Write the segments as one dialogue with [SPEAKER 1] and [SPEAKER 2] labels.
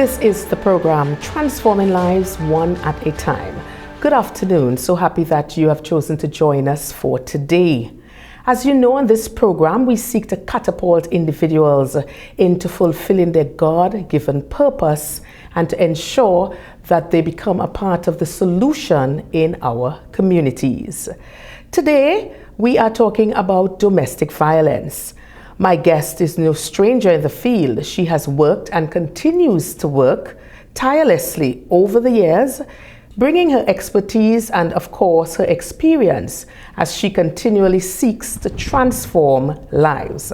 [SPEAKER 1] This is the program Transforming Lives One at a Time. Good afternoon. So happy that you have chosen to join us for today. As you know, on this program, we seek to catapult individuals into fulfilling their God-given purpose and to ensure that they become a part of the solution in our communities. Today, we are talking about domestic violence. My guest is no stranger in the field. She has worked and continues to work tirelessly over the years, bringing her expertise and, of course, her experience as she continually seeks to transform lives.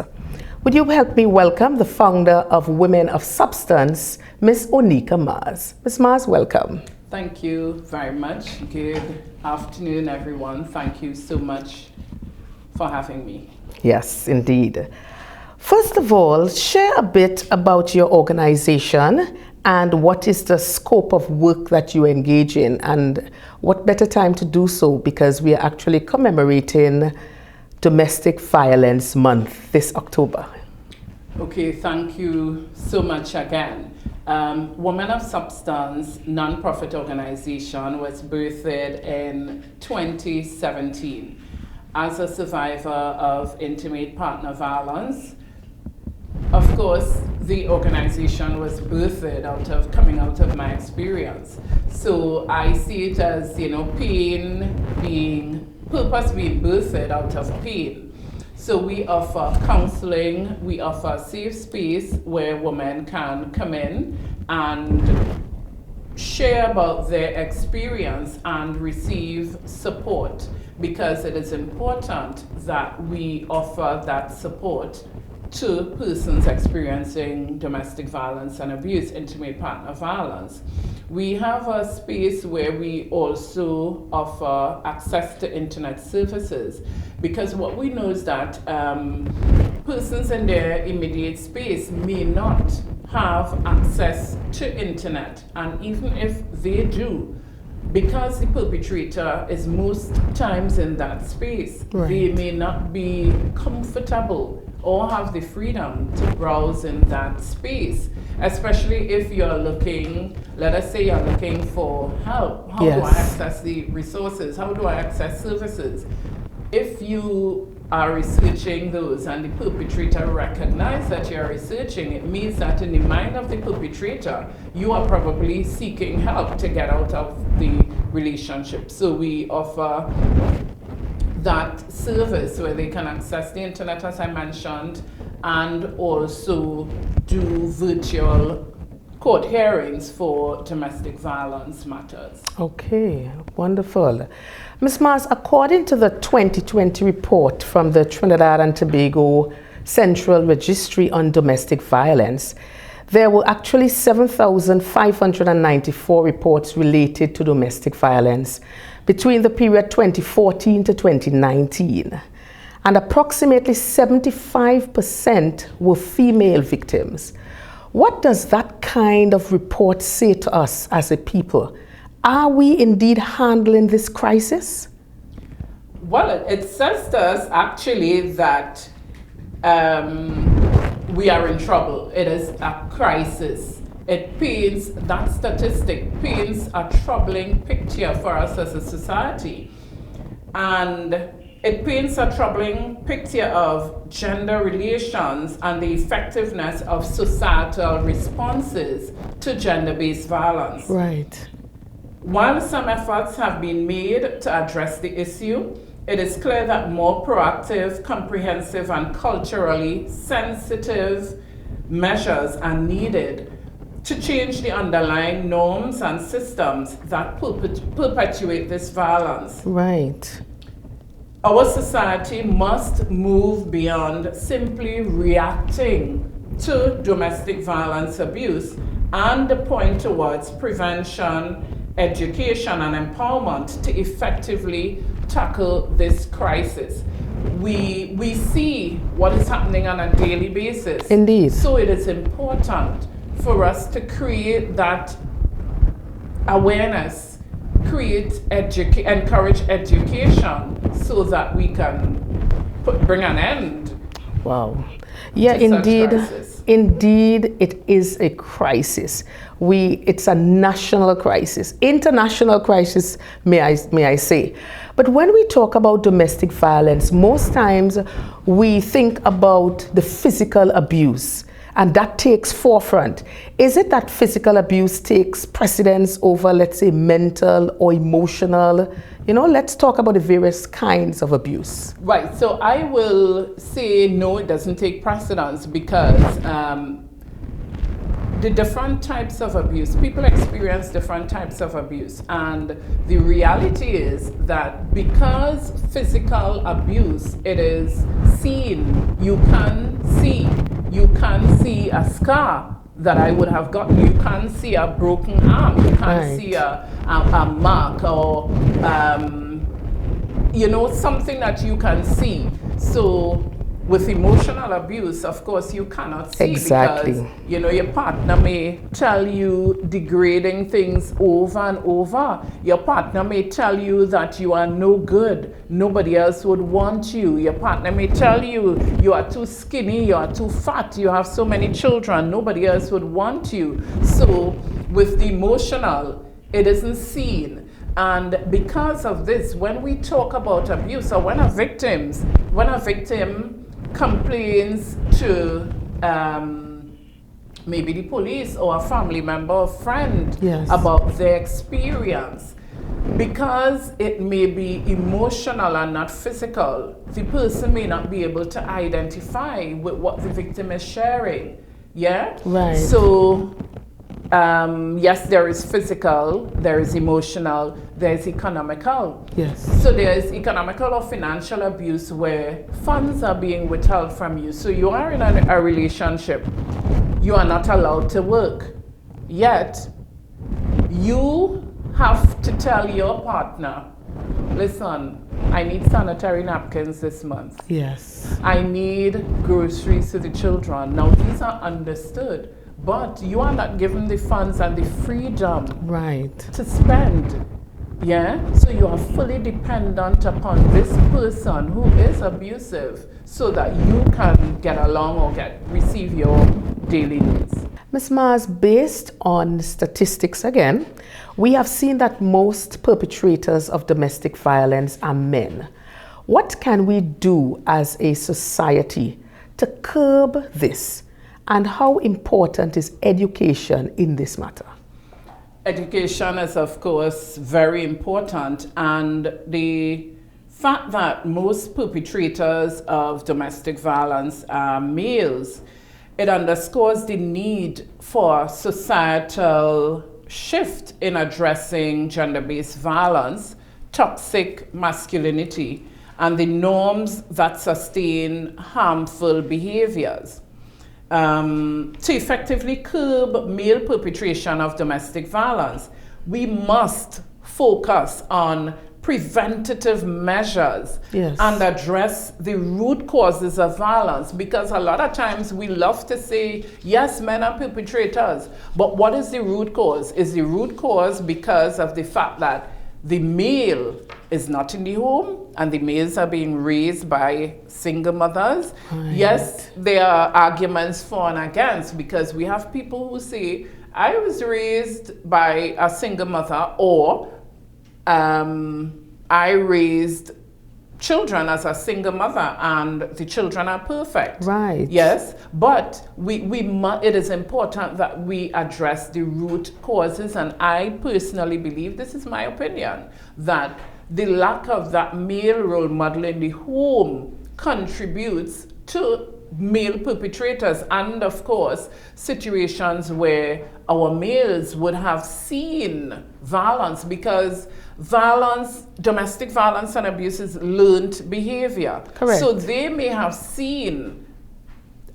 [SPEAKER 1] Would you help me welcome the founder of Women of Substance, Ms Onika Mars. Ms Mars, welcome.
[SPEAKER 2] Thank you very much. Good afternoon, everyone. Thank you so much for having me.
[SPEAKER 1] Yes, indeed. First of all, share a bit about your organization and what is the scope of work that you engage in, and what better time to do so because we are actually commemorating Domestic Violence Month this October.
[SPEAKER 2] Okay, thank you so much again. Women of Substance non-profit organization was birthed in 2017 as a survivor of intimate partner violence. Of course, the organization was birthed coming out of my experience. So I see it as, purpose being birthed out of pain. So we offer counseling, we offer a safe space where women can come in and share about their experience and receive support, because it is important that we offer that support to persons experiencing domestic violence and abuse, intimate partner violence. We have a space where we also offer access to internet services, because what we know is that persons in their immediate space may not have access to internet, and even if they do, because the perpetrator is most times in that space, right, they may not be comfortable or have the freedom to browse in that space, especially if you're looking, let us say you're looking for help. How do I access the resources? How do I access services? If you are researching those and the perpetrator recognizes that you're researching, it means that in the mind of the perpetrator, you are probably seeking help to get out of the relationship. So we offer that service where they can access the internet, as I mentioned, and also do virtual court hearings for domestic violence matters.
[SPEAKER 1] Okay, wonderful. Ms. Mars, according to the 2020 report from the Trinidad and Tobago Central Registry on Domestic Violence, there were actually 7,594 reports related to domestic violence between the period 2014 to 2019, and approximately 75% were female victims. What does that kind of report say to us as a people? Are we indeed handling this crisis?
[SPEAKER 2] Well, it says to us actually that we are in trouble. It is a crisis. It paints, that statistic paints a troubling picture for us as a society. And it paints a troubling picture of gender relations and the effectiveness of societal responses to gender-based violence.
[SPEAKER 1] Right.
[SPEAKER 2] While some efforts have been made to address the issue, it is clear that more proactive, comprehensive, and culturally sensitive measures are needed to change the underlying norms and systems that perpetuate this violence.
[SPEAKER 1] Right.
[SPEAKER 2] Our society must move beyond simply reacting to domestic violence abuse and point towards prevention, education, and empowerment to effectively tackle this crisis. We see what is happening on a daily basis.
[SPEAKER 1] Indeed.
[SPEAKER 2] So it is important for us to create that awareness, encourage education so that we can bring an end.
[SPEAKER 1] Wow. Yeah, indeed. indeed it is a crisis. It's a national crisis, international crisis, may I say. But when we talk about domestic violence, most times we think about the physical abuse, and that takes forefront. Is it that physical abuse takes precedence over, let's say, mental or emotional? Let's talk about the various kinds of abuse.
[SPEAKER 2] Right, so I will say no, it doesn't take precedence because the different types of abuse, people experience different types of abuse. And the reality is that because physical abuse, it is seen, you can see a scar that I would have gotten. You can see a broken arm. You can see a mark or, something that you can see. So with emotional abuse, of course, you cannot see because, your partner may tell you degrading things over and over. Your partner may tell you that you are no good. Nobody else would want you. Your partner may tell you you are too skinny, you are too fat, you have so many children, nobody else would want you. So with the emotional, it isn't seen. And because of this, when we talk about abuse, or when a victim complains to maybe the police or a family member or friend about their experience, because it may be emotional and not physical, the person may not be able to identify with what the victim is sharing. Yeah?
[SPEAKER 1] Right.
[SPEAKER 2] So yes, there is physical, there is emotional, there is economical.
[SPEAKER 1] Yes.
[SPEAKER 2] So there is economical or financial abuse where funds are being withheld from you. So you are in a relationship, you are not allowed to work, yet you have to tell your partner, listen, I need sanitary napkins this month.
[SPEAKER 1] Yes.
[SPEAKER 2] I need groceries to the children. Now these are understood, but you are not given the funds and the freedom to spend. Yeah? So you are fully dependent upon this person who is abusive so that you can get along or receive your daily needs.
[SPEAKER 1] Ms. Mars, based on statistics again, we have seen that most perpetrators of domestic violence are men. What can we do as a society to curb this? And how important is education in this matter?
[SPEAKER 2] Education is, of course, very important. And the fact that most perpetrators of domestic violence are males, it underscores the need for societal shift in addressing gender-based violence, toxic masculinity, and the norms that sustain harmful behaviors. To effectively curb male perpetration of domestic violence, we must focus on preventative measures and address the root causes of violence, because a lot of times we love to say, yes, men are perpetrators, but what is the root cause? Is the root cause because of the fact that the male is not in the home and the males are being raised by single mothers? Yes, there are arguments for and against, because we have people who say, I was raised by a single mother, or I raised children as a single mother and the children are perfect.
[SPEAKER 1] Right.
[SPEAKER 2] Yes, but it is important that we address the root causes, and I personally believe, this is my opinion, that the lack of that male role model in the home contributes to male perpetrators, and of course situations where our males would have seen violence, because domestic violence and abuse is learned behavior.
[SPEAKER 1] Correct.
[SPEAKER 2] So they may have seen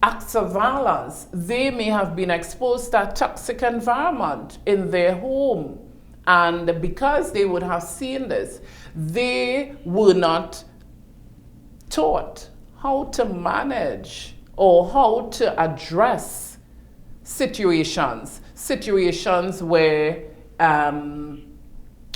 [SPEAKER 2] acts of violence, they may have been exposed to a toxic environment in their home, and because they would have seen this, they were not taught how to manage or how to address situations where,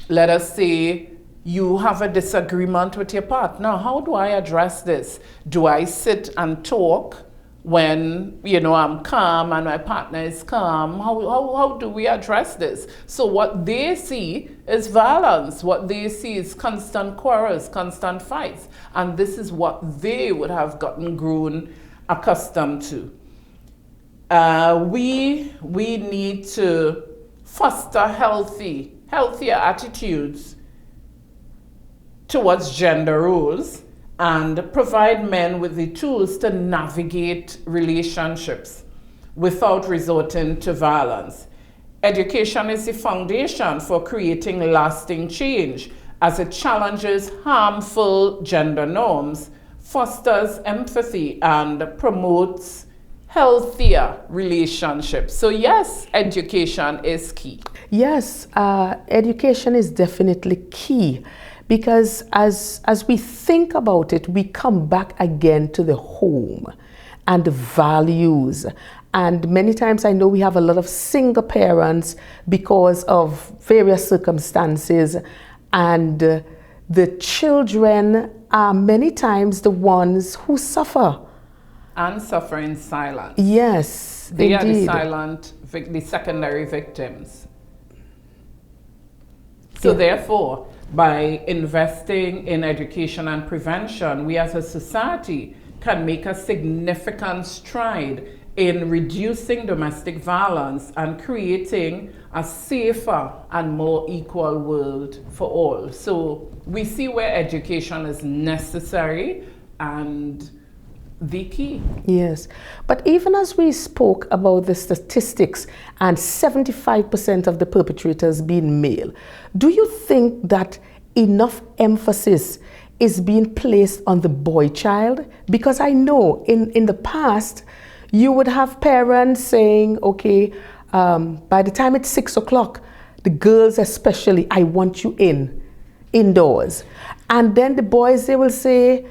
[SPEAKER 2] let us say, you have a disagreement with your partner. How do I address this? Do I sit and talk when, you know, I'm calm and my partner is calm, how do we address this? So what they see is violence. What they see is constant quarrels, constant fights. And this is what they would have grown accustomed to. We need to foster healthier attitudes towards gender roles and provide men with the tools to navigate relationships without resorting to violence. Education is the foundation for creating lasting change as it challenges harmful gender norms, fosters empathy, and promotes healthier relationships. So yes, education is key.
[SPEAKER 1] Yes, education is definitely key, because as we think about it, we come back again to the home and the values. And many times I know we have a lot of single parents because of various circumstances, and the children are many times the ones who suffer.
[SPEAKER 2] And suffer in silence.
[SPEAKER 1] Yes,
[SPEAKER 2] they
[SPEAKER 1] indeed.
[SPEAKER 2] are the secondary victims. So therefore, by investing in education and prevention, we as a society can make a significant stride in reducing domestic violence and creating a safer and more equal world for all. So we see where education is necessary and the key.
[SPEAKER 1] Yes, but even as we spoke about the statistics and 75% of the perpetrators being male, do you think that enough emphasis is being placed on the boy child? Because I know in the past, you would have parents saying, okay, by the time it's 6 o'clock, the girls especially, I want you indoors. And then the boys, they will say,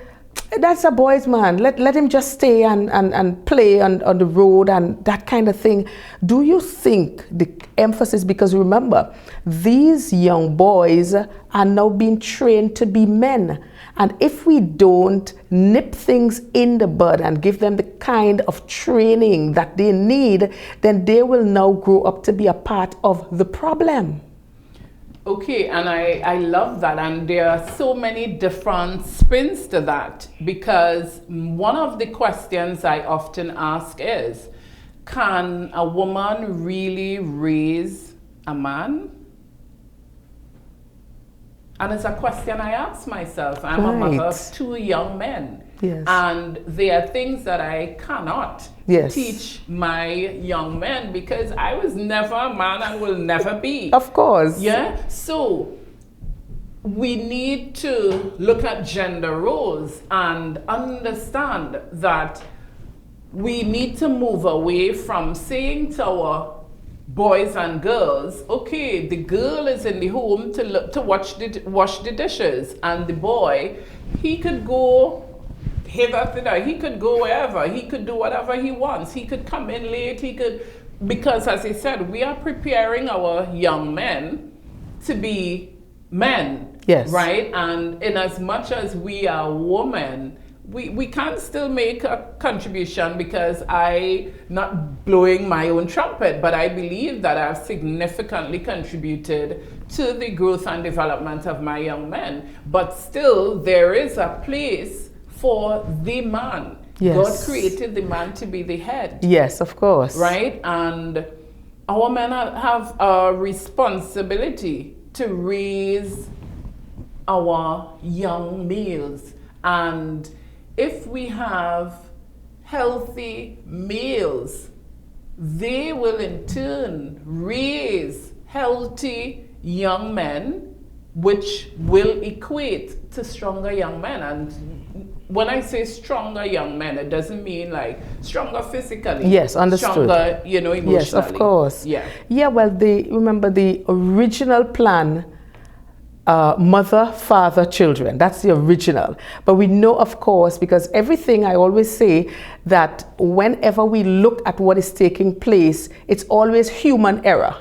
[SPEAKER 1] that's a boy's man. Let him just stay and play on the road and that kind of thing. Do you think the emphasis, because remember, these young boys are now being trained to be men. And if we don't nip things in the bud and give them the kind of training that they need, then they will now grow up to be a part of the problem.
[SPEAKER 2] Okay, and I love that, and there are so many different spins to that, because one of the questions I often ask is, can a woman really raise a man? And it's a question I ask myself. I'm a mother of 2 young men.
[SPEAKER 1] Yes.
[SPEAKER 2] And there are things that I cannot teach my young men because I was never a man and will never be.
[SPEAKER 1] Of course.
[SPEAKER 2] Yeah. So we need to look at gender roles and understand that we need to move away from saying to our boys and girls, okay, the girl is in the home to wash the dishes, and the boy, he could go hither, he could go wherever, he could do whatever he wants, he could come in late, he could, because as I said, we are preparing our young men to be men,
[SPEAKER 1] yes,
[SPEAKER 2] right? And in as much as we are women, we can still make a contribution, because not blowing my own trumpet, but I believe that I've significantly contributed to the growth and development of my young men. But still, there is a place for the man.
[SPEAKER 1] Yes.
[SPEAKER 2] God created the man to be the head.
[SPEAKER 1] Yes, of course.
[SPEAKER 2] Right? And our men have a responsibility to raise our young males. And if we have healthy males, they will in turn raise healthy young men, which will equate to stronger young men. And when I say stronger young men, it doesn't mean like stronger physically.
[SPEAKER 1] Yes, understood.
[SPEAKER 2] Stronger, emotionally.
[SPEAKER 1] Yes, of course.
[SPEAKER 2] Yeah.
[SPEAKER 1] Yeah, well, remember the original plan, mother, father, children. That's the original. But we know, of course, because everything, I always say that whenever we look at what is taking place, it's always human error.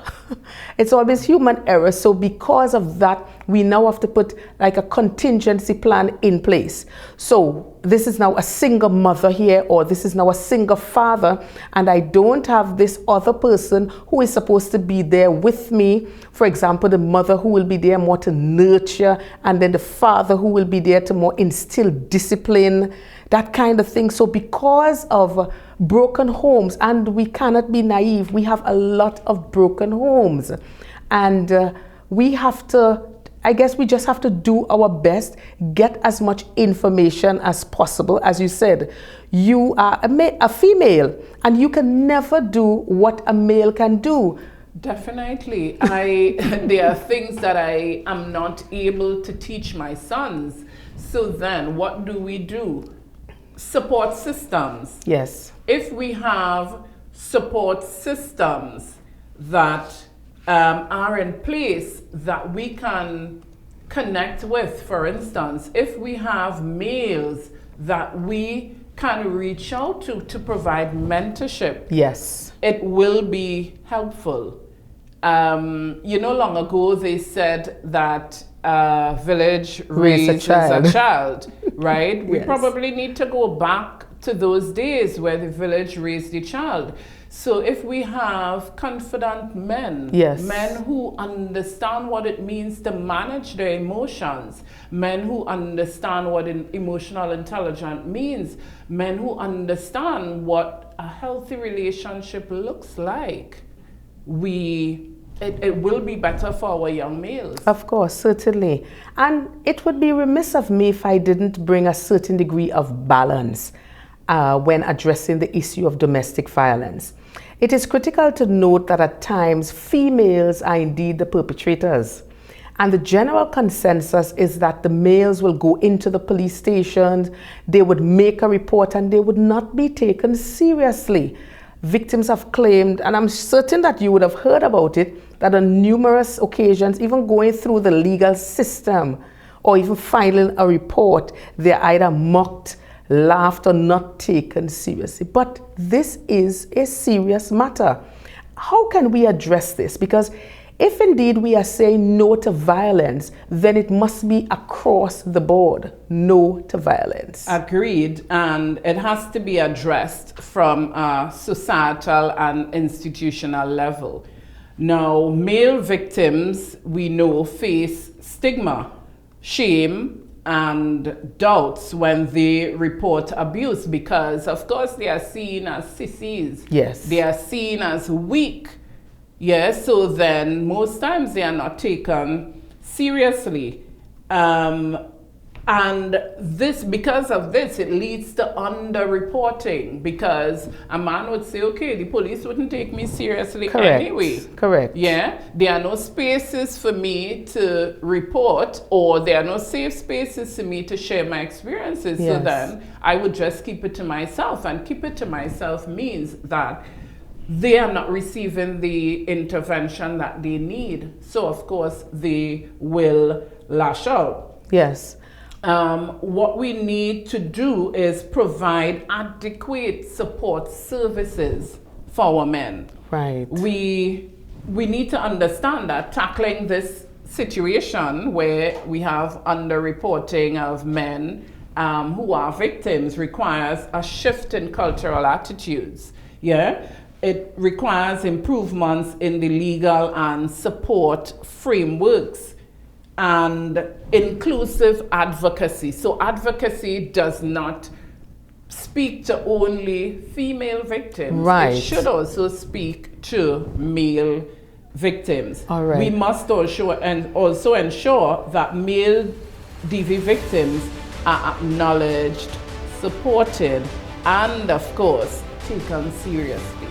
[SPEAKER 1] It's always human error. So because of that, we now have to put like a contingency plan in place. So this is now a single mother here, or this is now a single father, and I don't have this other person who is supposed to be there with me. For example, the mother who will be there more to nurture, and then the father who will be there to more instill discipline, that kind of thing. So because of broken homes, and we cannot be naive, we have a lot of broken homes, and we have to, I guess we just have to do our best, get as much information as possible. As you said, you are a female, and you can never do what a male can do.
[SPEAKER 2] Definitely. There are things that I am not able to teach my sons. So then what do? Support systems.
[SPEAKER 1] Yes.
[SPEAKER 2] If we have support systems that are in place that we can connect with, for instance, if we have males that we can reach out to provide mentorship,
[SPEAKER 1] yes,
[SPEAKER 2] it will be helpful. Long ago they said that village raises a child, right? We
[SPEAKER 1] Yes.
[SPEAKER 2] probably need to go back to those days where the village raised the child. So if we have confident men,
[SPEAKER 1] yes,
[SPEAKER 2] men who understand what it means to manage their emotions, men who understand what emotional intelligence means, men who understand what a healthy relationship looks like, it will be better for our young males.
[SPEAKER 1] Of course, certainly. And it would be remiss of me if I didn't bring a certain degree of balance when addressing the issue of domestic violence. It is critical to note that at times females are indeed the perpetrators. And the general consensus is that the males will go into the police stations, they would make a report, and they would not be taken seriously. Victims have claimed, and I'm certain that you would have heard about it, that on numerous occasions, even going through the legal system or even filing a report, they're either mocked, laughed, or not taken seriously. But this is a serious matter. How can we address this? Because if indeed we are saying no to violence, then it must be across the board, no to violence.
[SPEAKER 2] Agreed, and it has to be addressed from a societal and institutional level. Now, male victims, we know, face stigma, shame, and doubts when they report abuse because, of course, they are seen as sissies.
[SPEAKER 1] Yes.
[SPEAKER 2] They are seen as weak. Yes, so then most times they are not taken seriously. And this, because of this, it leads to underreporting because a man would say, okay, the police wouldn't take me seriously anyway.
[SPEAKER 1] Correct.
[SPEAKER 2] Yeah, there are no spaces for me to report, or there are no safe spaces for me to share my experiences.
[SPEAKER 1] Yes.
[SPEAKER 2] So then I would just keep it to myself, and keep it to myself means that they are not receiving the intervention that they need. So of course they will lash out.
[SPEAKER 1] Yes.
[SPEAKER 2] What we need to do is provide adequate support services for our men.
[SPEAKER 1] Right.
[SPEAKER 2] We need to understand that tackling this situation where we have underreporting of men who are victims requires a shift in cultural attitudes. Yeah. It requires improvements in the legal and support frameworks and inclusive advocacy. So advocacy does not speak to only female victims.
[SPEAKER 1] Right.
[SPEAKER 2] It should also speak to male victims.
[SPEAKER 1] All right.
[SPEAKER 2] We must also ensure that male DV victims are acknowledged, supported, and of course, taken seriously.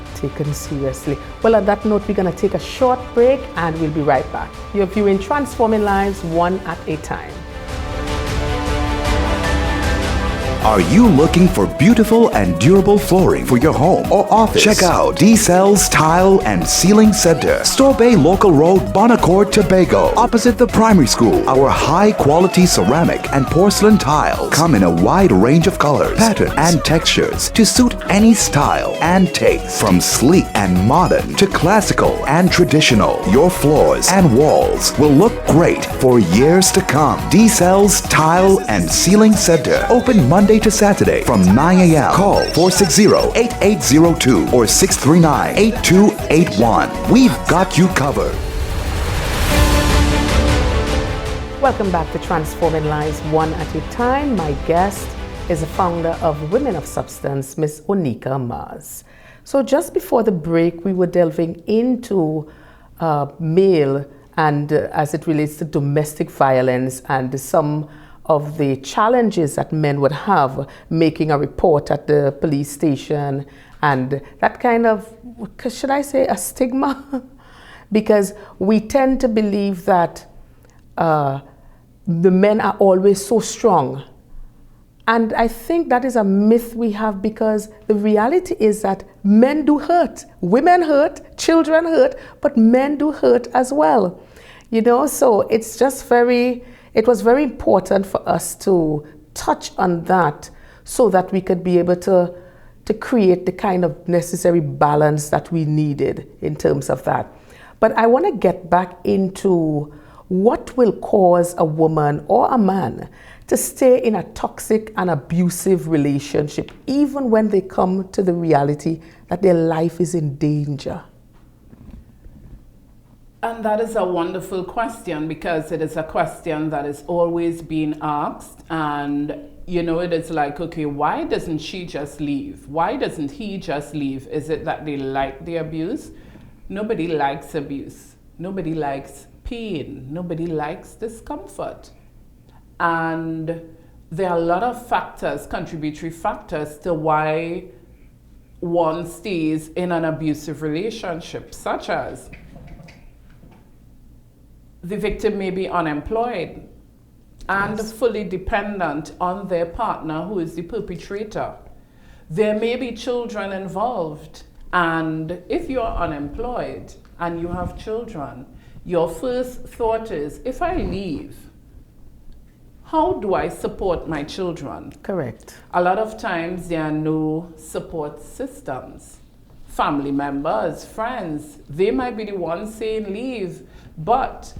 [SPEAKER 1] Well, at that note, we're going to take a short break and we'll be right back. You're viewing Transforming Lives One at a Time.
[SPEAKER 3] Are you looking for beautiful and durable flooring for your home or office? Check out D-Cell's Tile and Ceiling Center, Store Bay Local Road, Bonaccord, Tobago, opposite the primary school. Our high-quality ceramic and porcelain tiles come in a wide range of colors, patterns, and textures to suit any style and taste. From sleek and modern to classical and traditional, your floors and walls will look great for years to come. D-Cell's Tile and Ceiling Center, open Monday to Saturday from 9 a.m. Call 460-8802 or 639-8281. We've got you covered.
[SPEAKER 1] Welcome back to Transforming Lives One at a Time. My guest is the founder of Women of Substance, Ms Onika Mars. So just before the break, we were delving into male and as it relates to domestic violence and some of the challenges that men would have making a report at the police station, and that kind of, should I say, a stigma? Because we tend to believe that the men are always so strong. And I think that is a myth we have, because the reality is that men do hurt. Women hurt, children hurt, but men do hurt as well. You know, so it's just it was very important for us to touch on that so that we could be able to create the kind of necessary balance that we needed in terms of that. But I want to get back into what will cause a woman or a man to stay in a toxic and abusive relationship, even when they come to the reality that their life is in danger.
[SPEAKER 2] And that is a wonderful question, because it is a question that is always being asked. And, you know, it is like, okay, why doesn't she just leave? Why doesn't he just leave? Is it that they like the abuse? Nobody likes abuse. Nobody likes pain. Nobody likes discomfort. And there are a lot of factors, contributory factors to why one stays in an abusive relationship, such as the victim may be unemployed and fully dependent on their partner, who is the perpetrator. There may be children involved, and if you're unemployed and you have children, your first thought is, if I leave, how do I support my children?
[SPEAKER 1] Correct.
[SPEAKER 2] A lot of times there are no support systems. Family members, friends, they might be the ones saying leave, but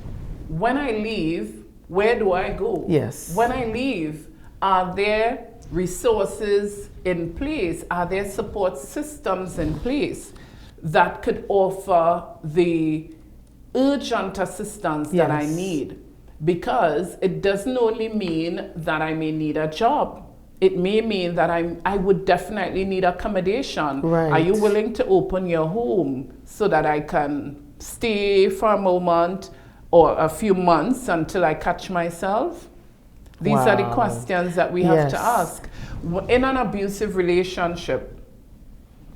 [SPEAKER 2] when I leave, where do I go?
[SPEAKER 1] Yes.
[SPEAKER 2] When I leave, are there resources in place? Are there support systems in place that could offer the urgent assistance that I need? Because it doesn't only mean that I may need a job. It may mean that I would definitely need accommodation.
[SPEAKER 1] Right.
[SPEAKER 2] Are you willing to open your home so that I can stay for a moment or a few months until I catch myself? These are the questions that we have to ask. In an abusive relationship,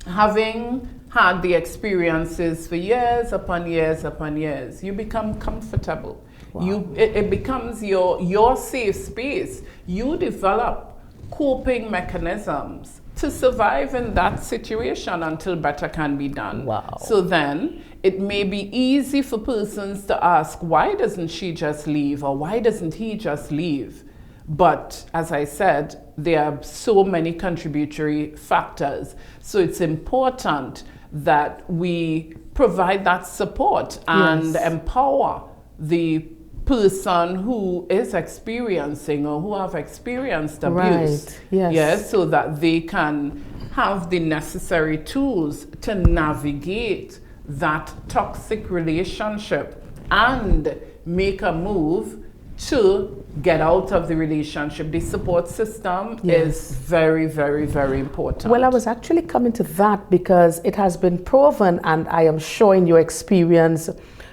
[SPEAKER 2] having had the experiences for years upon years upon years, you become comfortable. It becomes your safe space. You develop coping mechanisms to survive in that situation until better can be done. So then it may be easy for persons to ask, why doesn't she just leave, or why doesn't he just leave? But as I said, there are so many contributory factors. So it's important that we provide that support and empower the person who is experiencing or who have experienced abuse. Yes, so that they can have the necessary tools to navigate that toxic relationship and make a move to get out of the relationship. The support system is very, very, very important.
[SPEAKER 1] Well, I was actually coming to that because it has been proven, and I am sure in your experience,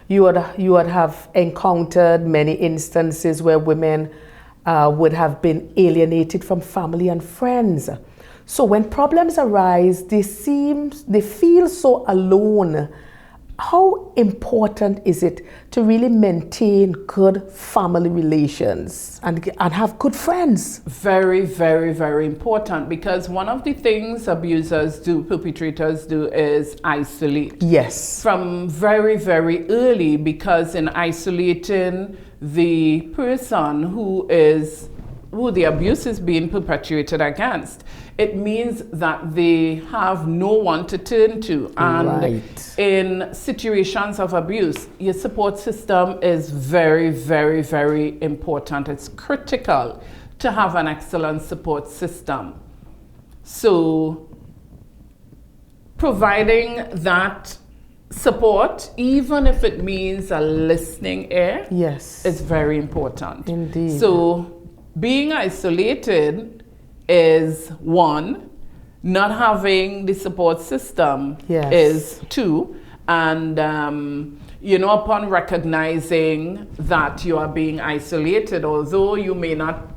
[SPEAKER 1] you would have encountered many instances where women would have been alienated from family and friends. So when problems arise, they feel so alone how important is it to really maintain good family relations and have good friends?
[SPEAKER 2] Very, very, very important, because one of the things abusers do, perpetrators do, is isolate.
[SPEAKER 1] Yes.
[SPEAKER 2] From very, very early, because in isolating the person who the abuse is being perpetuated against, it means that they have no one to turn to. And in situations of abuse, your support system is very, very, very important. It's critical to have an excellent support system. So providing that support, even if it means a listening ear, is very important.
[SPEAKER 1] Indeed.
[SPEAKER 2] So being isolated is one, not having the support system is two, and upon recognizing that you are being isolated, although you may not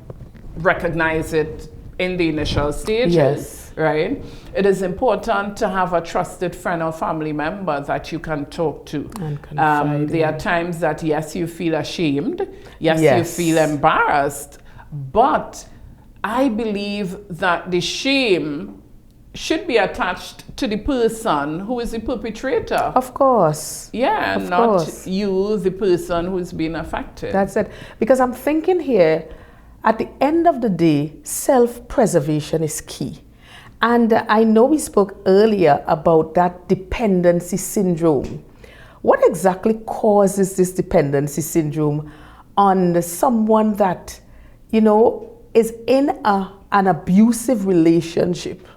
[SPEAKER 2] recognize it in the initial stages, right? It is important to have a trusted friend or family member that you can talk to. And there are times that, yes, you feel ashamed, yes, you feel embarrassed, but I believe that the shame should be attached to the person who is the perpetrator.
[SPEAKER 1] Of course.
[SPEAKER 2] Yeah, not you, the person who's been affected.
[SPEAKER 1] That's it. Because I'm thinking here, at the end of the day, self-preservation is key. And I know we spoke earlier about that dependency syndrome. What exactly causes this dependency syndrome on someone that, is in an abusive relationship?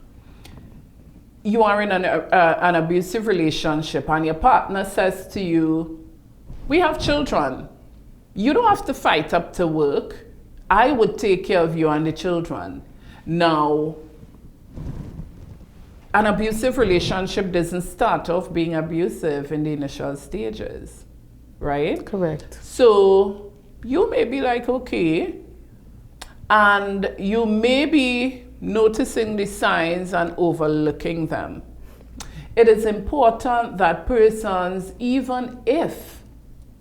[SPEAKER 2] You are in an abusive relationship and your partner says to you, we have children. You don't have to fight up to work. I would take care of you and the children. Now, an abusive relationship doesn't start off being abusive in the initial stages, right?
[SPEAKER 1] Correct.
[SPEAKER 2] So you may be like, okay, and you may be noticing the signs and overlooking them. It is important that persons, even if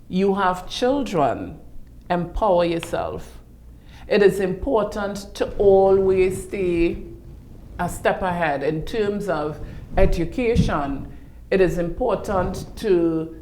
[SPEAKER 2] you have children, empower yourself. It is important to always stay a step ahead in terms of education. It is important to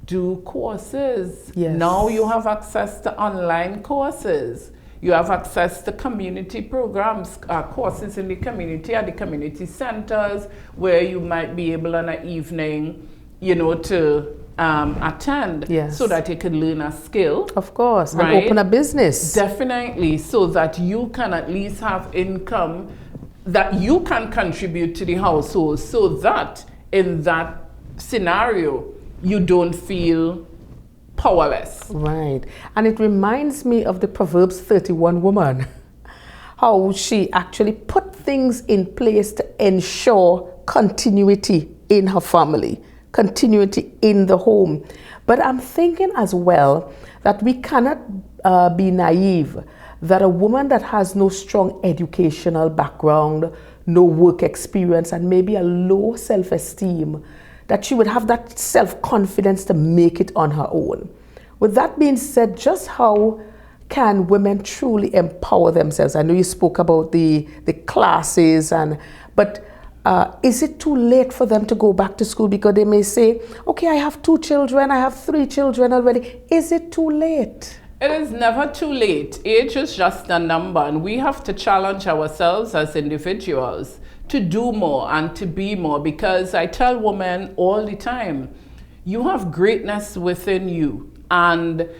[SPEAKER 2] do courses. Now you have access to online courses. You have access to community programs, courses in the community at the community centers, where you might be able on an evening, to attend, so that you can learn a skill.
[SPEAKER 1] Of course,
[SPEAKER 2] right?
[SPEAKER 1] And open a business.
[SPEAKER 2] Definitely, so that you can at least have income that you can contribute to the household, so that in that scenario, you don't feel powerless.
[SPEAKER 1] Right. And it reminds me of the Proverbs 31 woman, how she actually put things in place to ensure continuity in her family, continuity in the home. But I'm thinking as well that we cannot be naive that a woman that has no strong educational background, no work experience, and maybe a low self-esteem, that she would have that self-confidence to make it on her own. With that being said, just how can women truly empower themselves? I know you spoke about the classes, but is it too late for them to go back to school? Because they may say, okay, I have 2 children, I have 3 children already. Is it too late?
[SPEAKER 2] It is never too late. Age is just a number, and we have to challenge ourselves as individuals to do more and to be more, because I tell women all the time, you have greatness within you. And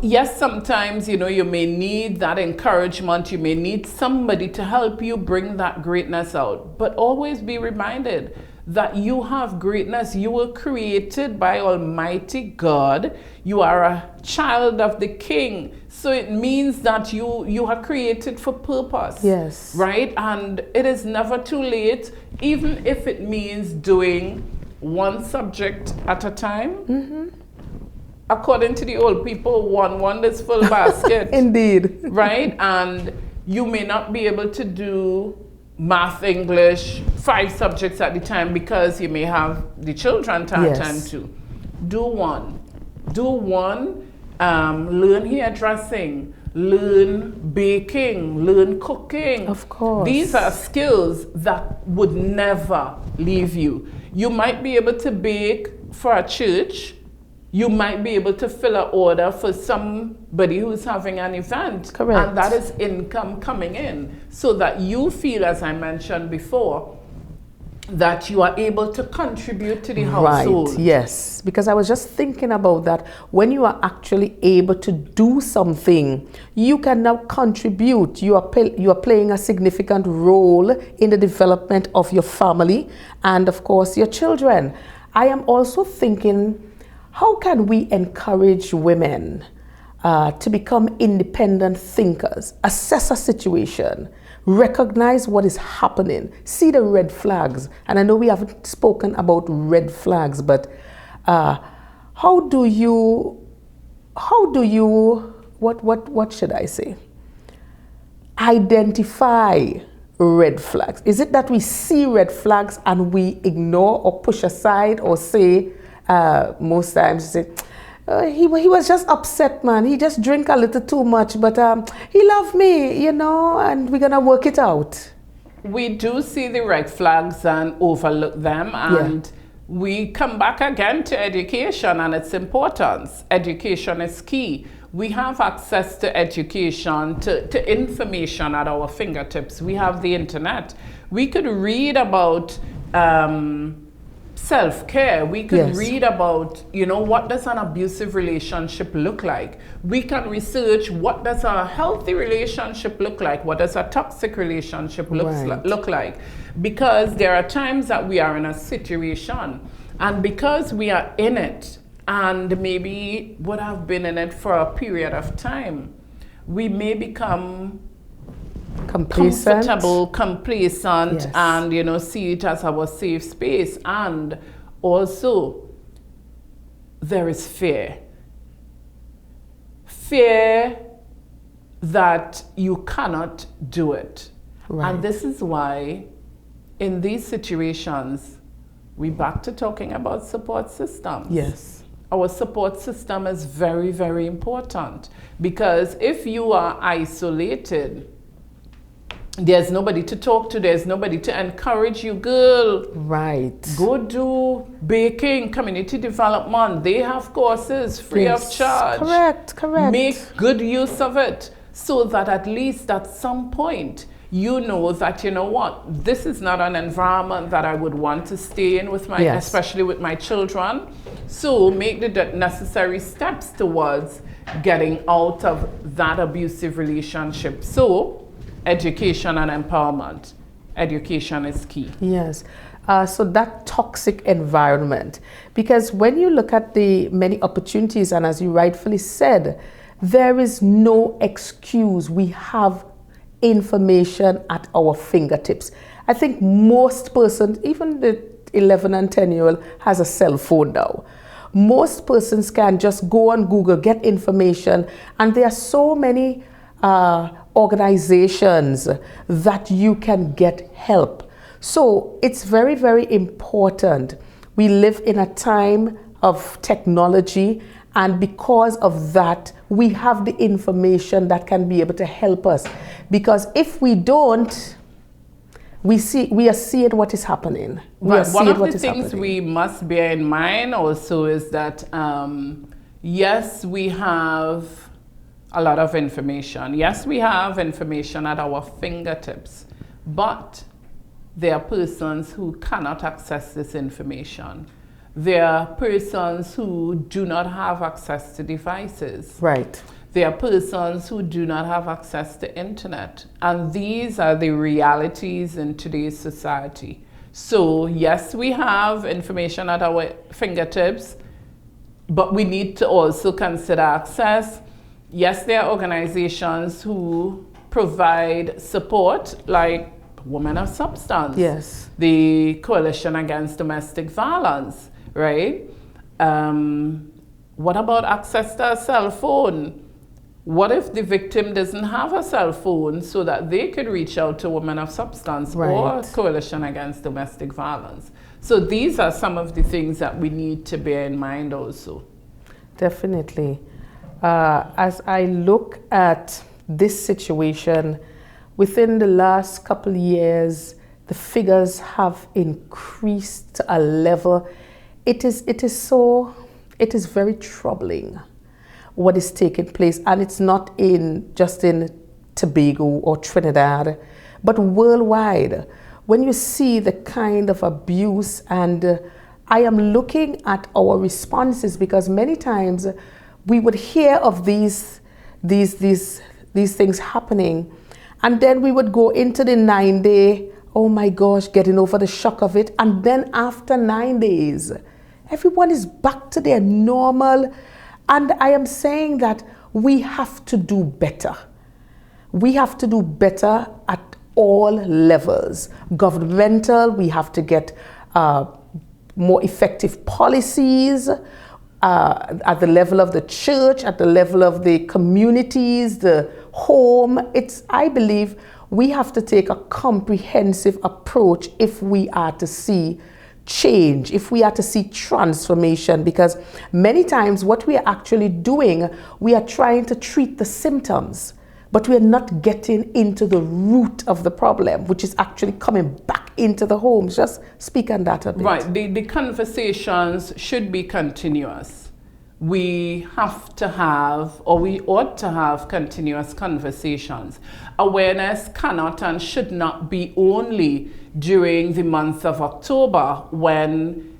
[SPEAKER 2] yes, sometimes, you may need that encouragement, you may need somebody to help you bring that greatness out, but always be reminded that you have greatness. You were created by Almighty God. You are a child of the King. So it means that you are created for purpose.
[SPEAKER 1] Yes.
[SPEAKER 2] Right? And it is never too late, even if it means doing one subject at a time. Mm-hmm. According to the old people, one wonderful basket.
[SPEAKER 1] Indeed.
[SPEAKER 2] Right? And you may not be able to do math, English 5 subjects at the time because you may have the children to
[SPEAKER 1] Yes.
[SPEAKER 2] attend to. Do one. Learn hairdressing, learn baking, learn cooking.
[SPEAKER 1] Of course.
[SPEAKER 2] These are skills that would never leave you. You might be able to bake for a church. You might be able to fill an order for somebody who's having an event.
[SPEAKER 1] Correct.
[SPEAKER 2] And that is income coming in, so that you feel, as I mentioned before, that you are able to contribute to the household.
[SPEAKER 1] Right, yes. Because I was just thinking about that. When you are actually able to do something, you can now contribute. You are playing a significant role in the development of your family and, of course, your children. I am also thinking, how can we encourage women to become independent thinkers, assess a situation, recognize what is happening, see the red flags? And I know we haven't spoken about red flags, but how do you, what should I say? Identify red flags. Is it that we see red flags and we ignore or push aside or say, most times say, he was just upset, man. He just drank a little too much, but he loved me, and we're gonna work it out.
[SPEAKER 2] We do see the red flags and overlook them, and we come back again to education and its importance. Education is key. We have access to education, to information at our fingertips. We have the internet. We could read about self-care. We could read about, what does an abusive relationship look like? We can research, what does a healthy relationship look like? What does a toxic relationship look like? Because there are times that we are in a situation, and because we are in it, and maybe would have been in it for a period of time, we may become comfortable, complacent, and see it as our safe space. And also, there is fear that you cannot do it. And this is why in these situations we back to talking about support systems. Our support system is very, very important, because if you are isolated, there's nobody to talk to, there's nobody to encourage you. Girl, go do baking, community development. They have courses free of charge.
[SPEAKER 1] Correct.
[SPEAKER 2] Make good use of it, so that at least at some point you know that, this is not an environment that I would want to stay in with especially with my children. So make the necessary steps towards getting out of that abusive relationship. So education and empowerment. Education is key.
[SPEAKER 1] Yes. So that toxic environment, because when you look at the many opportunities, and as you rightfully said, there is no excuse. We have information at our fingertips. I think most persons, even the 11 and 10-year-old, has a cell phone now. Most persons can just go on Google, get information, and there are so many organizations that you can get help. So it's very, very important. We live in a time of technology, and because of that, we have the information that can be able to help us. Because if we don't, we are seeing what is happening.
[SPEAKER 2] One of the things we must bear in mind also is that, yes, we have a lot of information. Yes, we have information at our fingertips, but there are persons who cannot access this information. There are persons who do not have access to devices. There are persons who do not have access to internet. And these are the realities in today's society. So yes, we have information at our fingertips, but we need to also consider access. Yes, there are organizations who provide support, like Women of Substance, the Coalition Against Domestic Violence, right? What about access to a cell phone? What if the victim doesn't have a cell phone so that they could reach out to Women of Substance or Coalition Against Domestic Violence? So these are some of the things that we need to bear in mind also.
[SPEAKER 1] Definitely. As I look at this situation, within the last couple of years, the figures have increased to a level. It is very troubling what is taking place, and it's not just in Tobago or Trinidad, but worldwide. When you see the kind of abuse, and I am looking at our responses, because many times we would hear of these things happening, and then we would go into the 9-day, oh my gosh, getting over the shock of it, and then after 9 days, everyone is back to their normal. And I am saying that we have to do better. We have to do better at all levels. Governmental, we have to get more effective policies at the level of the church, at the level of the communities, the home. I believe we have to take a comprehensive approach if we are to see change, if we are to see transformation, because many times what we are actually doing, we are trying to treat the symptoms, but we are not getting into the root of the problem, which is actually coming back into the homes. Just speak on that a bit.
[SPEAKER 2] Right, the conversations should be continuous. We have to have, or we ought to have, continuous conversations. Awareness cannot and should not be only during the month of October, when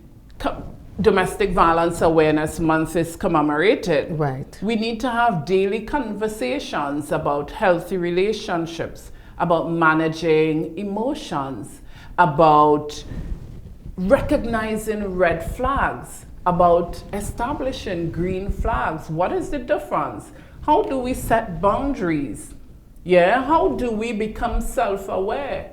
[SPEAKER 2] Domestic Violence Awareness Month is commemorated.
[SPEAKER 1] Right.
[SPEAKER 2] We need to have daily conversations about healthy relationships, about managing emotions, about recognizing red flags, about establishing green flags. What is the difference? How do we set boundaries? Yeah, how do we become self-aware?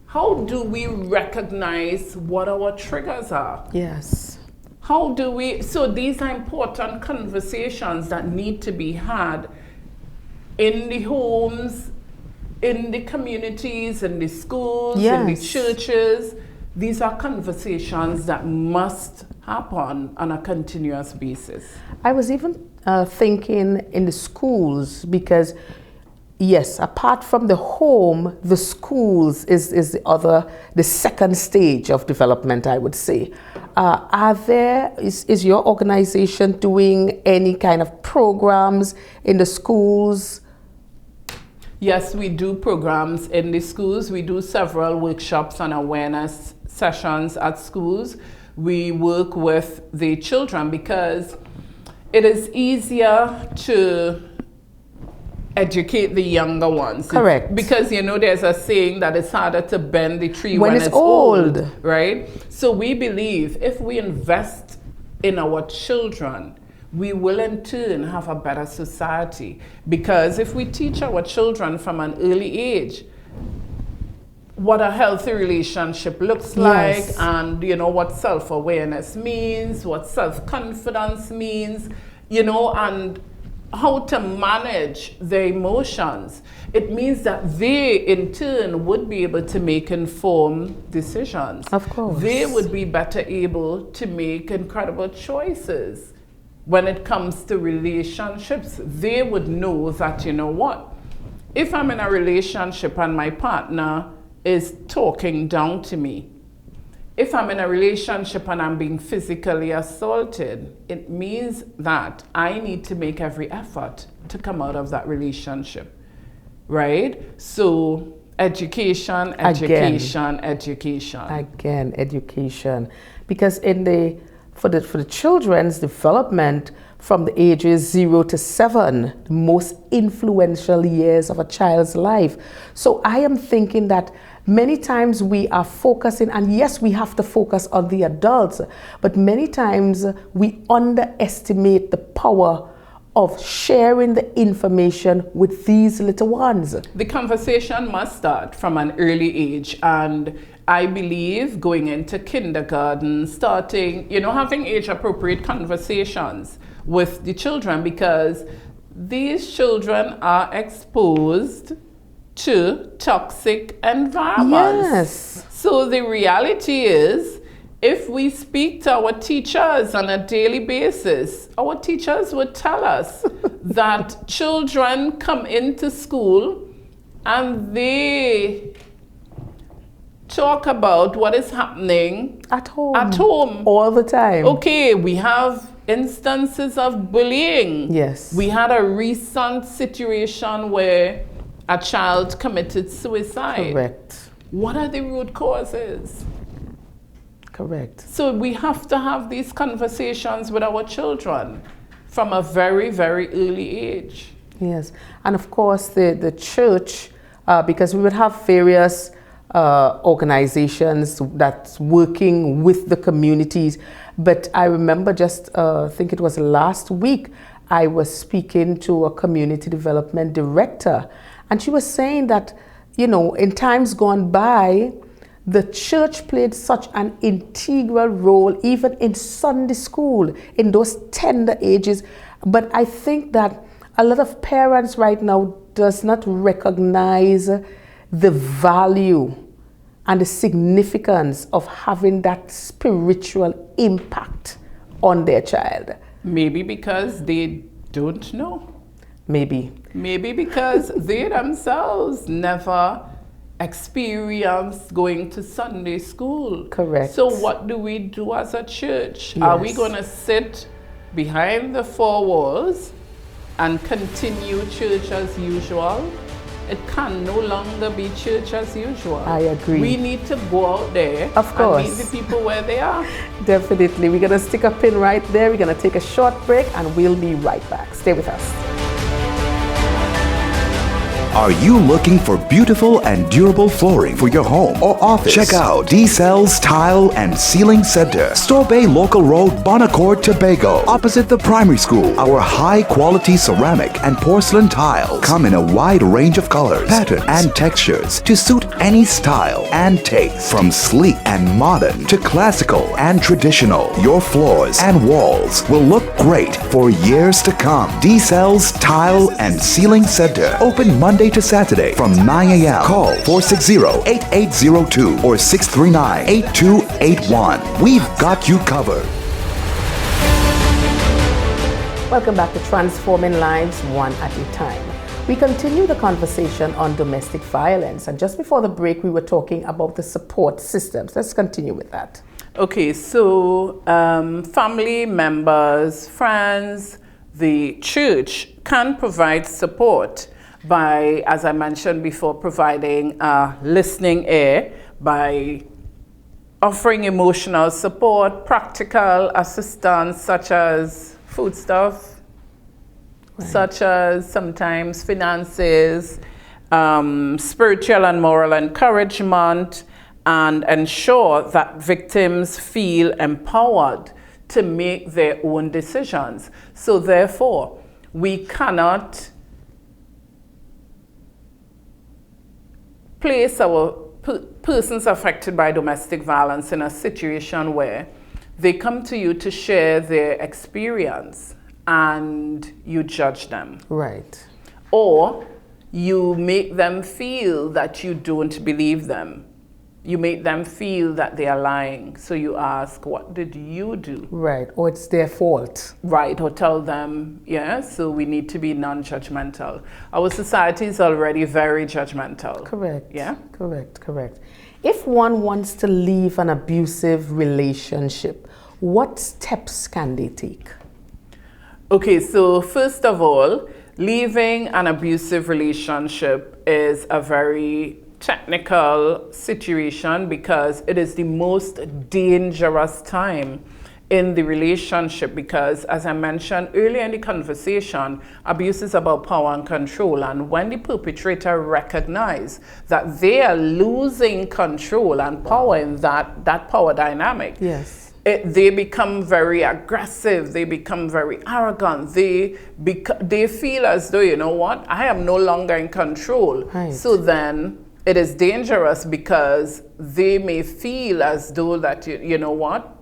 [SPEAKER 2] How do we recognize what our triggers are?
[SPEAKER 1] Yes.
[SPEAKER 2] How do we, so these are important conversations that need to be had in the homes, in the communities, in the schools, in the churches. These are conversations that must happen on a continuous basis. I
[SPEAKER 1] was even thinking in the schools, because yes, apart from the home, the schools is the second stage of development, I would say. Is your organization doing any kind of programs in the schools?
[SPEAKER 2] Yes, we do programs in the schools. We do several workshops and awareness sessions at schools. We work with the children because it is easier to educate the younger ones.
[SPEAKER 1] Correct.
[SPEAKER 2] Because, you know, there's a saying that it's harder to bend the tree when it's old, right? So we believe if we invest in our children, we will in turn have a better society. Because if we teach our children from an early age what a healthy relationship looks like, and you know what self-awareness means, what self-confidence means, you know, and how to manage their emotions, it means that they in turn would be able to make informed decisions.
[SPEAKER 1] Of course.
[SPEAKER 2] They would be better able to make incredible choices when it comes to relationships. They would know that, you know what, if I'm in a relationship and my partner is talking down to me, if I'm in a relationship and I'm being physically assaulted, it means that I need to make every effort to come out of that relationship, right? So education, education, education.
[SPEAKER 1] Again, education. Because for the children's development from the ages 0 to 7, the most influential years of a child's life. So I am thinking that many times we are focusing, and yes, we have to focus on the adults, but many times we underestimate the power of sharing the information with these little ones.
[SPEAKER 2] The conversation must start from an early age, and I believe going into kindergarten, starting, you know, having age-appropriate conversations with the children, because these children are exposed to toxic environments.
[SPEAKER 1] Yes.
[SPEAKER 2] So the reality is, if we speak to our teachers on a daily basis, our teachers would tell us that children come into school and they talk about what is happening
[SPEAKER 1] At home.
[SPEAKER 2] at home.
[SPEAKER 1] All the time.
[SPEAKER 2] Okay, we have instances of bullying.
[SPEAKER 1] Yes.
[SPEAKER 2] We had a recent situation where a child committed suicide.
[SPEAKER 1] Correct.
[SPEAKER 2] What are the root causes?
[SPEAKER 1] Correct.
[SPEAKER 2] So we have to have these conversations with our children from a very, very early age.
[SPEAKER 1] Yes. And of course, the church, because we would have various organizations that's working with the communities. But I remember just, I think it was last week, I was speaking to a community development director, and she was saying that, you know, in times gone by, the church played such an integral role, even in Sunday school, in those tender ages. But I think that a lot of parents right now does not recognize the value and the significance of having that spiritual impact on their child.
[SPEAKER 2] Maybe because they don't know.
[SPEAKER 1] Maybe.
[SPEAKER 2] Maybe because they themselves never experienced going to Sunday school.
[SPEAKER 1] Correct.
[SPEAKER 2] So what do we do as a church? Are we
[SPEAKER 1] Yes.
[SPEAKER 2] going to sit behind the four walls and continue church as usual? It can no longer be church as usual.
[SPEAKER 1] I agree.
[SPEAKER 2] We need to go out there
[SPEAKER 1] Of course.
[SPEAKER 2] and meet the people where they are.
[SPEAKER 1] Definitely. We're going to stick a pin right there. We're going to take a short break and we'll be right back. Stay with us.
[SPEAKER 3] Are you looking for beautiful and durable flooring for your home or office? Check out D-Cell's Tile and Ceiling Center, Store Bay Local Road, Bonacord, Tobago, opposite the primary school. Our high-quality ceramic and porcelain tiles come in a wide range of colors, patterns, and textures to suit any style and taste. From sleek and modern to classical and traditional, your floors and walls will look great for years to come. D-Cell's Tile and Ceiling Center, open Monday to Saturday from 9 a.m. Call 460-8802 or 639-8281. We've got you covered.
[SPEAKER 1] Welcome back to Transforming Lives One at a Time. We continue the conversation on domestic violence, and just before the break we were talking about the support systems. Let's continue with that.
[SPEAKER 2] Okay, so family members, friends, the church can provide support by, as I mentioned before, providing listening ear, by offering emotional support, practical assistance such as foodstuff, such as sometimes finances, spiritual and moral encouragement, and ensure that victims feel empowered to make their own decisions. So therefore, we cannot place our persons affected by domestic violence in a situation where they come to you to share their experience and you judge them.
[SPEAKER 1] Right.
[SPEAKER 2] Or you make them feel that you don't believe them. You make them feel that they are lying. So you ask, what did you do?
[SPEAKER 1] Right. Or it's their fault.
[SPEAKER 2] Right. Or tell them, yeah, so we need to be non-judgmental. Our society is already very judgmental.
[SPEAKER 1] Correct.
[SPEAKER 2] Yeah?
[SPEAKER 1] Correct. If one wants to leave an abusive relationship, what steps can they take?
[SPEAKER 2] Okay, so first of all, leaving an abusive relationship is a very technical situation because it is the most dangerous time in the relationship because, as I mentioned earlier in the conversation, abuse is about power and control, and when the perpetrator recognizes that they are losing control and power in that power dynamic,
[SPEAKER 1] yes,
[SPEAKER 2] they become very aggressive, they become very arrogant, they feel as though, you know what, I am no longer in control.
[SPEAKER 1] Right.
[SPEAKER 2] So then it is dangerous because they may feel as though that, you know what,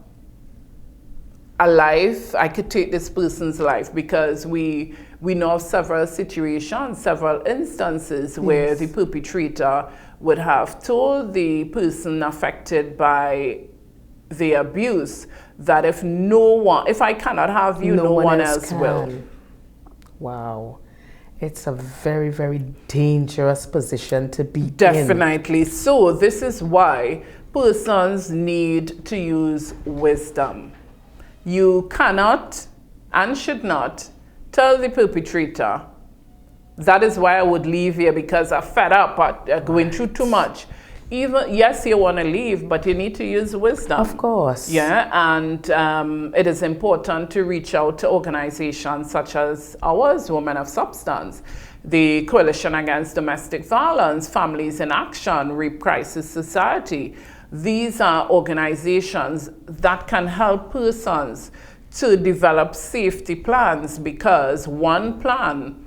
[SPEAKER 2] a life, I could take this person's life, because we know of several situations, several instances where the perpetrator would have told the person affected by the abuse that if I cannot have you, no one else will.
[SPEAKER 1] Wow. It's a very, very dangerous position to be in.
[SPEAKER 2] Definitely. So this is why persons need to use wisdom. You cannot and should not tell the perpetrator, that is why I would leave here because I'm fed up at going through too much. Even, yes, you want to leave, but you need to use wisdom.
[SPEAKER 1] Of course.
[SPEAKER 2] Yeah, and it is important to reach out to organizations such as ours, Women of Substance, the Coalition Against Domestic Violence, Families in Action, Rape Crisis Society. These are organizations that can help persons to develop safety plans, because one plan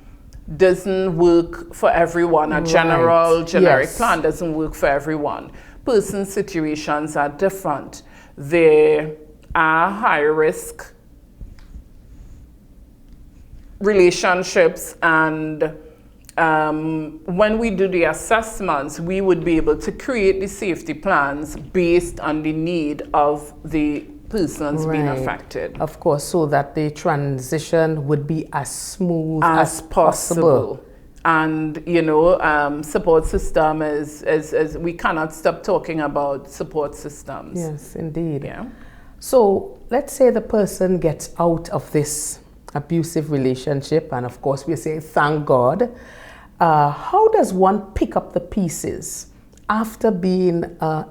[SPEAKER 2] doesn't work for everyone. A generic plan doesn't work for everyone. Person's situations are different. There are high-risk relationships, and when we do the assessments, we would be able to create the safety plans based on the need of the persons being affected.
[SPEAKER 1] Of course, so that the transition would be as smooth as possible.
[SPEAKER 2] And, you know, support system is we cannot stop talking about support systems.
[SPEAKER 1] Yes, indeed.
[SPEAKER 2] Yeah.
[SPEAKER 1] So let's say the person gets out of this abusive relationship, and of course we say thank God. How does one pick up the pieces after being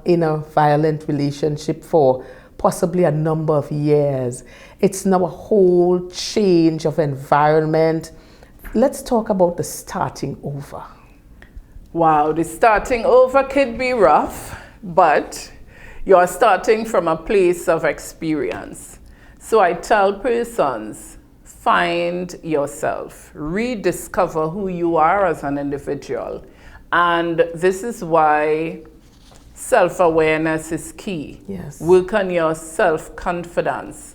[SPEAKER 1] in a violent relationship for possibly a number of years? It's now a whole change of environment. Let's talk about the starting over.
[SPEAKER 2] Wow, the starting over could be rough, but you're starting from a place of experience. So I tell persons, find yourself, rediscover who you are as an individual. And this is why self-awareness is key.
[SPEAKER 1] Yes.
[SPEAKER 2] Work on your self-confidence.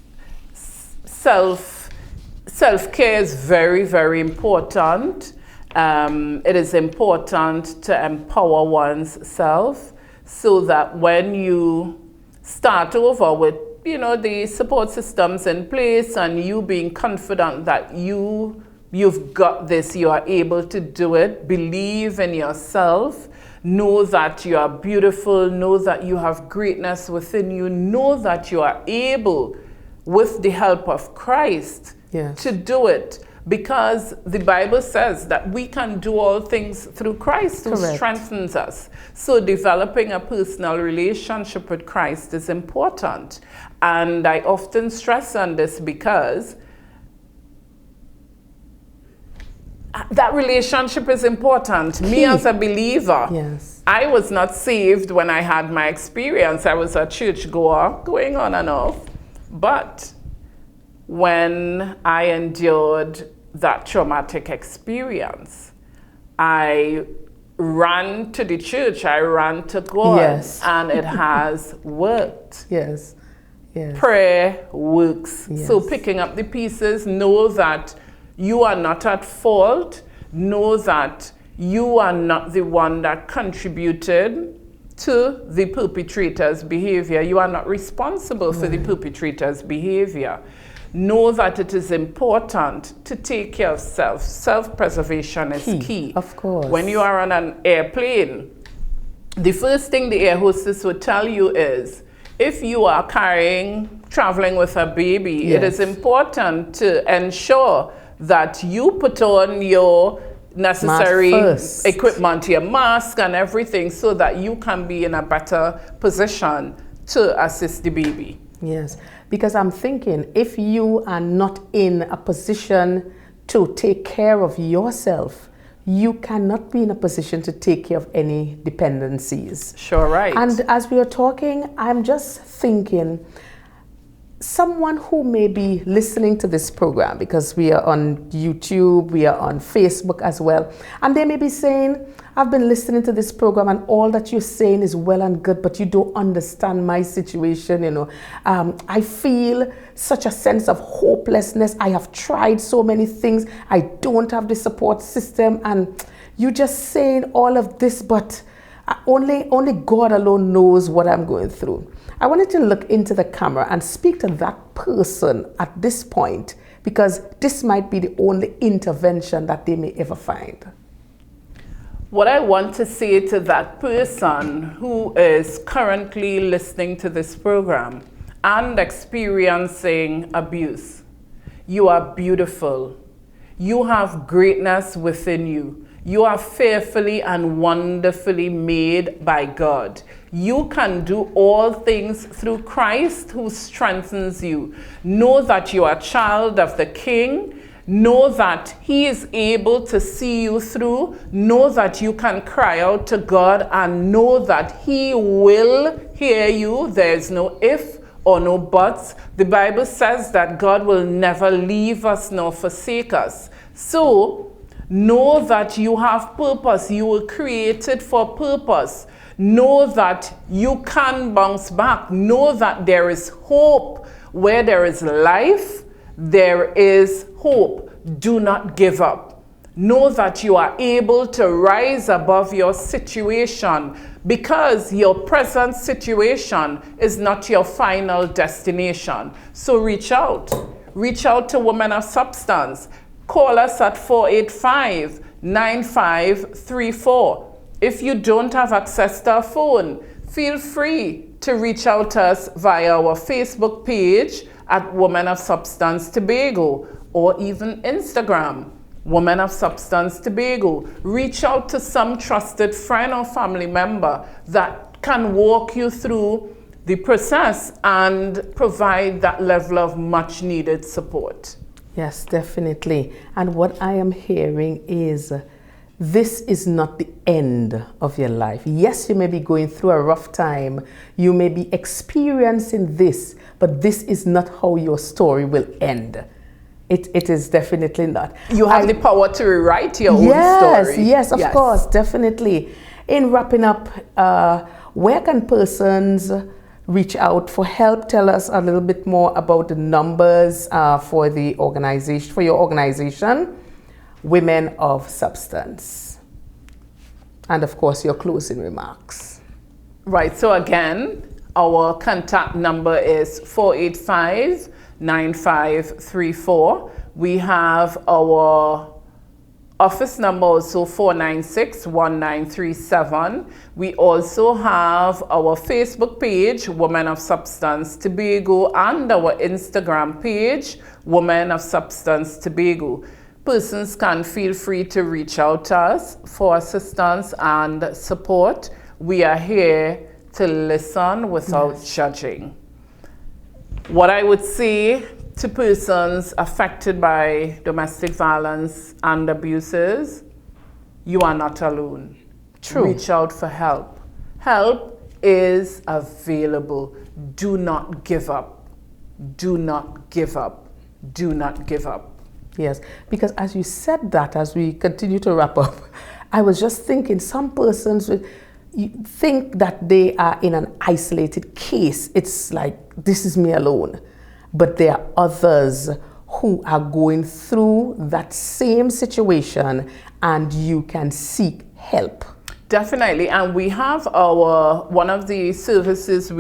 [SPEAKER 2] Self-care is very, very important. It is important to empower one's self so that when you start over with, you know, the support systems in place and you being confident that you've got this, you are able to do it, believe in yourself, know that you are beautiful, know that you have greatness within you, know that you are able, with the help of Christ, to do it. Because the Bible says that we can do all things through Christ who strengthens us. So developing a personal relationship with Christ is important. And I often stress on this because that relationship is important. Me as a believer, I was not saved when I had my experience. I was a churchgoer, going on and off. But when I endured that traumatic experience, I ran to the church, I ran to God, and it has worked. Prayer works. So picking up the pieces, know that you are not at fault, know that you are not the one that contributed to the perpetrator's behavior. You are not responsible for the perpetrator's behavior. Know that it is important to take care of self. Self-preservation is key.
[SPEAKER 1] Of course.
[SPEAKER 2] When you are on an airplane, the first thing the air hostess would tell you is, if you are traveling with a baby, it is important to ensure that you put on your necessary equipment, your mask and everything, so that you can be in a better position to assist the baby.
[SPEAKER 1] Yes, because I'm thinking, if you are not in a position to take care of yourself, you cannot be in a position to take care of any dependencies.
[SPEAKER 2] Sure, right.
[SPEAKER 1] And as we are talking, I'm just thinking, someone who may be listening to this program, because we are on YouTube, we are on Facebook as well, and they may be saying, I've been listening to this program and all that you're saying is well and good, but you don't understand my situation, I feel such a sense of hopelessness. I have tried so many things. I don't have the support system, and you just saying all of this, but only God alone knows what I'm going through. I wanted to look into the camera and speak to that person at this point, because this might be the only intervention that they may ever find.
[SPEAKER 2] What I want to say to that person who is currently listening to this program and experiencing abuse: you are beautiful. You have greatness within you. You are fearfully and wonderfully made by God. You can do all things through Christ who strengthens you. Know that you are a child of the King. Know that He is able to see you through. Know that you can cry out to God, and know that He will hear you. There's no if or no buts. The Bible says that God will never leave us nor forsake us. So, know that you have purpose. You were created for purpose. Know that you can bounce back. Know that there is hope. Where there is life, there is hope. Do not give up. Know that you are able to rise above your situation, because your present situation is not your final destination. So reach out. Reach out to Women of Substance. Call us at 485-9534. If you don't have access to a phone, feel free to reach out to us via our Facebook page at Women of Substance Tobago, or even Instagram, Women of Substance Tobago. Reach out to some trusted friend or family member that can walk you through the process and provide that level of much needed support.
[SPEAKER 1] Yes, definitely. And what I am hearing is this is not the end of your life. Yes, you may be going through a rough time. You may be experiencing this, but this is not how your story will end. It is definitely not.
[SPEAKER 2] You have the power to rewrite your own story.
[SPEAKER 1] Yes, of course, definitely. In wrapping up, where can persons reach out for help? Tell us a little bit more about the numbers for the organization, for your organization, Women of Substance, and of course your closing remarks.
[SPEAKER 2] Right, so again, our contact number is 485-9534. We have our office number also 496-1937. We also have our Facebook page, Women of Substance Tobago, and our Instagram page, Women of Substance Tobago. Persons can feel free to reach out to us for assistance and support. We are here to listen without judging. What I would say to persons affected by domestic violence and abuses: you are not alone.
[SPEAKER 1] True.
[SPEAKER 2] Reach out for help. Help is available. Do not give up. Do not give up. Do not give up.
[SPEAKER 1] Yes, because as you said that, as we continue to wrap up, I was just thinking some persons think that they are in an isolated case. It's like, this is me alone. But there are others who are going through that same situation, and you can seek help.
[SPEAKER 2] Definitely, and we have one of the services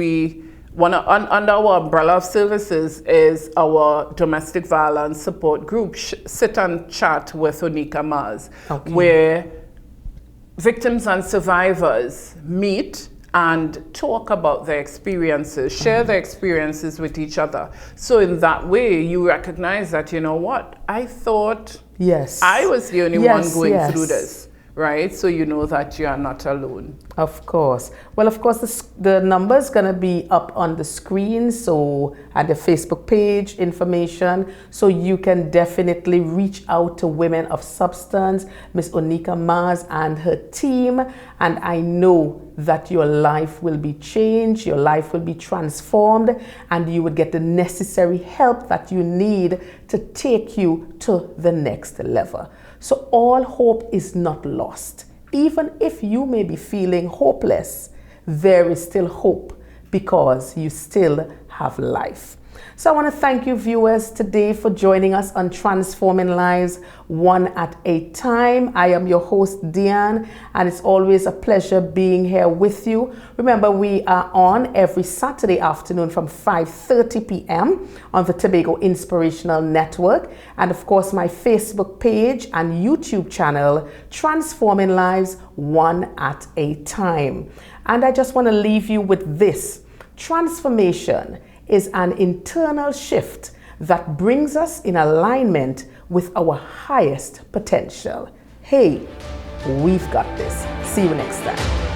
[SPEAKER 2] under our umbrella of services is our domestic violence support group, Sit and Chat with Onika Mars, where victims and survivors meet and talk about their experiences, share their experiences with each other. So in that way, you recognize that, you know what, I thought I was the only one going through this. Right? So you know that you are not alone.
[SPEAKER 1] Of course. Well, of course, the number is going to be up on the screen, so at the Facebook page, information, so you can definitely reach out to Women of Substance, Ms Onika Mars and her team, and I know that your life will be changed, your life will be transformed, and you would get the necessary help that you need to take you to the next level. So all hope is not lost. Even if you may be feeling hopeless, there is still hope because you still have life. So I want to thank you viewers today for joining us on Transforming Lives One at a Time. I am your host Diane, and it's always a pleasure being here with you. Remember, we are on every Saturday afternoon from 5:30 p.m. on the Tobago Inspirational Network, and of course my Facebook page and YouTube channel, Transforming Lives One at a Time. And I just want to leave you with this. Transformation is an internal shift that brings us in alignment with our highest potential. Hey, we've got this. See you next time.